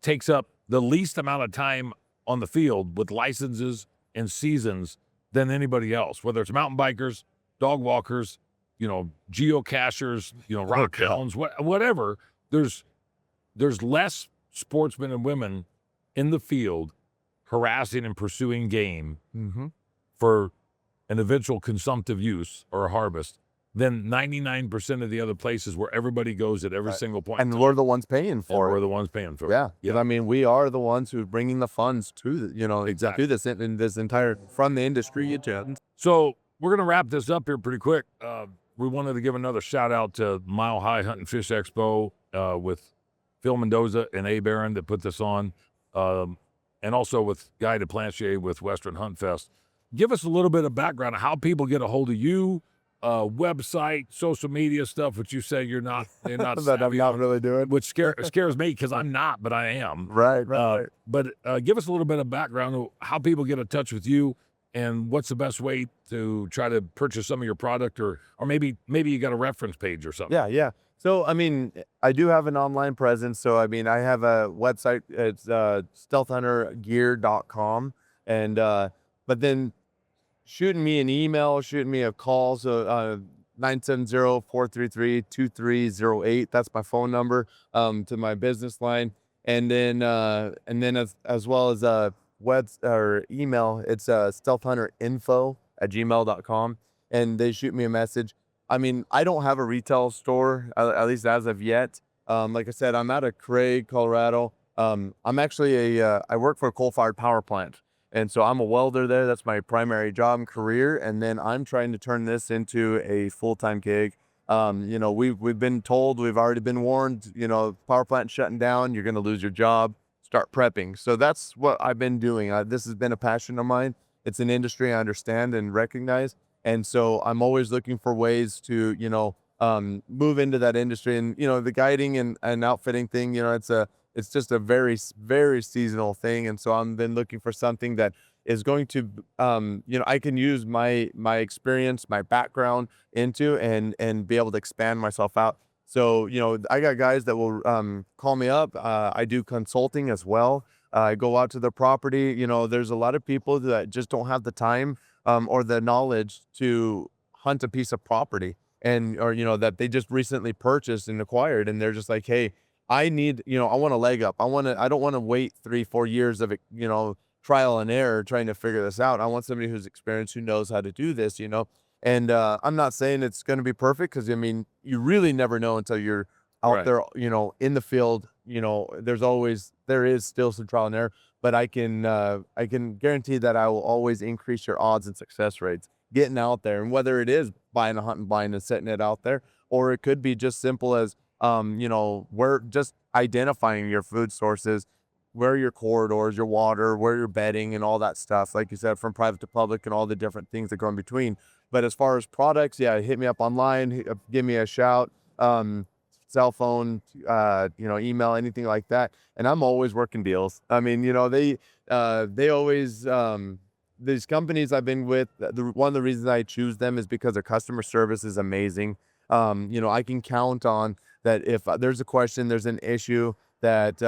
takes up the least amount of time on the field with licenses and seasons than anybody else, whether it's mountain bikers, dog walkers, geocachers, rock hounds, whatever. There's less sportsmen and women in the field harassing and pursuing game for an eventual consumptive use or a harvest than 99% of the other places where everybody goes at every single point. And we're the ones paying for it. We're the ones paying for it. Yeah. Because I mean, we are the ones who are bringing the funds to, Exactly. to this, in this entire, from the industry. So we're going to wrap this up here pretty quick. We wanted to give another shout out to Mile High Hunt and Fish Expo with Phil Mendoza and Abe Aaron that put this on, and also with Guy DePlanchier with Western Hunt Fest. Give us a little bit of background on how people get a hold of you, website, social media stuff, which you say you're not That I'm not really doing. which scares me because I'm not, but I am. Right. But give us a little bit of background of how people get in touch with you and what's the best way to try to purchase some of your product, or maybe you got a reference page or something. Yeah. So, I mean, I do have an online presence. So, I mean, I have a website. It's StealthHunterGear.com. And, but then shooting me an email, shooting me a call. So, 970-433-2308. That's my phone number, to my business line. And then as well as web or email, it's stealthhunterinfo@gmail.com, and they shoot me a message. I mean, I don't have a retail store, at least as of yet. Like I said, I'm out of Craig, Colorado. I'm actually I work for a coal-fired power plant, and so I'm a welder there. That's my primary job and career, and then I'm trying to turn this into a full-time gig. We've been told, we've already been warned, power plant shutting down, you're going to lose your job. Start prepping. So that's what I've been doing. This has been a passion of mine. It's an industry I understand and recognize. And so I'm always looking for ways to, move into that industry. And, the guiding and outfitting thing, it's just a very, very seasonal thing. And so I've been looking for something that is going to, I can use my experience, my background into, and be able to expand myself out. So, I got guys that will call me up. I do consulting as well. I go out to the property. There's a lot of people that just don't have the time or the knowledge to hunt a piece of property, or that they just recently purchased and acquired, and they're just like, hey, I need, I want a leg up. I don't want to wait 3-4 years of trial and error trying to figure this out. I want somebody who's experienced, who knows how to do this. And I'm not saying it's going to be perfect, because I mean, you really never know until you're out there, in the field. There is still some trial and error, but I can guarantee that I will always increase your odds and success rates getting out there. And whether it is buying a hunting blind and setting it out there, or it could be just simple as we're just identifying your food sources, where your corridors, your water, where you're bedding, and all that stuff, like you said, from private to public and all the different things that go in between. But as far as products, yeah, hit me up online, give me a shout, cell phone, email, anything like that. And I'm always working deals. I mean, they always, these companies I've been with, one of the reasons I choose them is because their customer service is amazing. I can count on that. If there's a question, there's an issue, that,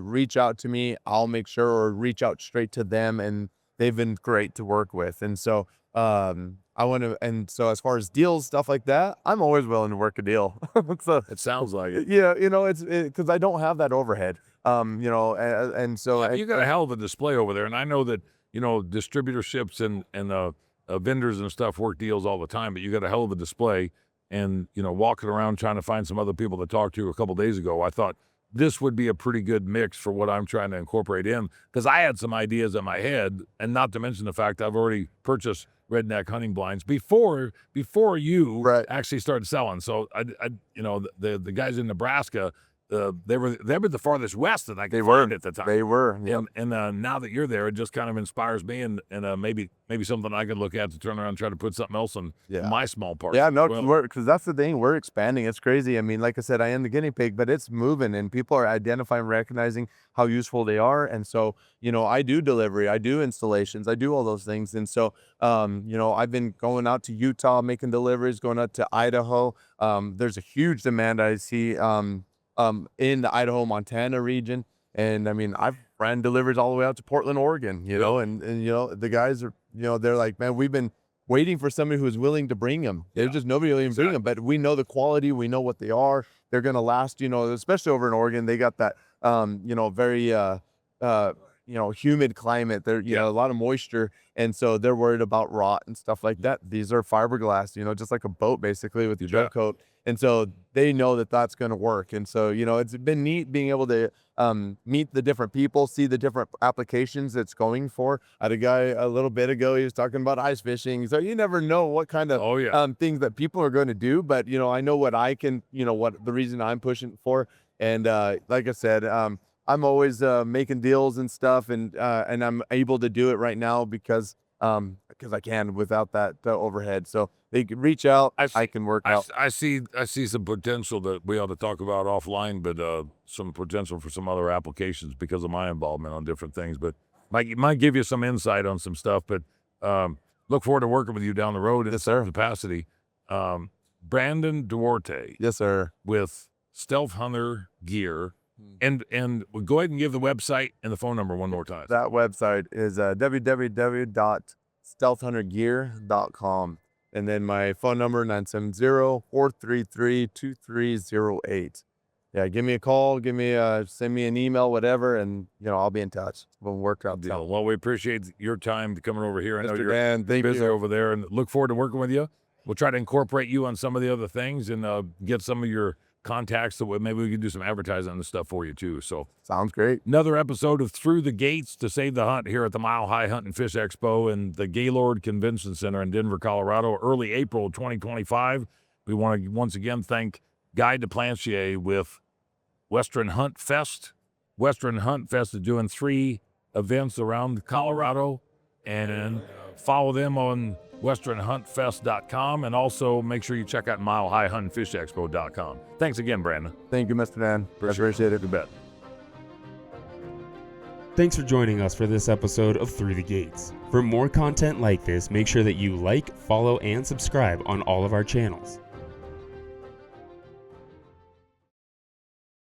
reach out to me, I'll make sure, or reach out straight to them, and they've been great to work with. And so, so as far as deals, stuff like that, I'm always willing to work a deal. So It sounds like it. yeah, it's because I don't have that overhead. And so You got a hell of a display over there, and I know that distributorships and vendors and stuff work deals all the time, but you got a hell of a display. And walking around trying to find some other people to talk to a couple days ago, I thought this would be a pretty good mix for what I'm trying to incorporate in, because I had some ideas in my head, and not to mention the fact I've already purchased redneck hunting blinds before you actually started selling. So the guys in Nebraska, they were the farthest west that I could find at the time. They were. Yeah. And now that you're there, it just kind of inspires me, and maybe something I could look at to turn around and try to put something else in my small part. Yeah, no, because that's the thing. We're expanding. It's crazy. I mean, like I said, I am the guinea pig, but it's moving, and people are identifying, recognizing how useful they are. And so, I do delivery, I do installations, I do all those things. And so, I've been going out to Utah, making deliveries, going out to Idaho. There's a huge demand I see in the Idaho, Montana region. And I mean, I've ran deliveries all the way out to Portland, Oregon, and the guys are, they're like, man, we've been waiting for somebody who's willing to bring them. There's just nobody willing to bring them, but we know the quality, we know what they are. They're going to last, especially over in Oregon. They got that, very, humid climate. There, a lot of moisture. And so they're worried about rot and stuff like that. These are fiberglass, just like a boat basically with your gel coat. And so they know that that's going to work. And so, it's been neat being able to meet the different people, see the different applications it's going for. I had a guy a little bit ago, he was talking about ice fishing. So you never know what kind of things that people are going to do. But, I know what I can, what the reason I'm pushing for. And like I said, I'm always making deals and stuff, and I'm able to do it right now because I can without that overhead. So they can reach out. I can work out. I see some potential that we ought to talk about offline, but some potential for some other applications because of my involvement on different things. But might give you some insight on some stuff. But look forward to working with you down the road in some capacity. Brandon Duarte. Yes, sir. With StealthHunter Gear. And we'll go ahead and give the website and the phone number one more time. That website is www.stealthhuntergear.com. And then my phone number, 970-433-2308. Yeah, give me a call, send me an email, whatever, and I'll be in touch. We'll work out the deal. Well, we appreciate your time coming over here. I know Mr. you're Dan, thank busy you. over there, and look forward to working with you. We'll try to incorporate you on some of the other things and get some of your contacts so maybe we can do some advertising on the stuff for you too. So sounds great. Another episode of Through the Gates to Save the Hunt here at the Mile High Hunt and Fish Expo and the Gaylord Convention Center in Denver, Colorado, early April 2025. We want to once again thank Guy DePlanchier with Western Hunt Fest. Western Hunt Fest is doing 3 events around Colorado, and follow them on westernhuntfest.com, and also make sure you check out milehighhuntandfishexpo.com. Thanks again, Brandon. Thank you, Mr. Dan. Appreciate it. You bet. Thanks for joining us for this episode of Through the Gates. For more content like this, make sure that you like, follow, and subscribe on all of our channels.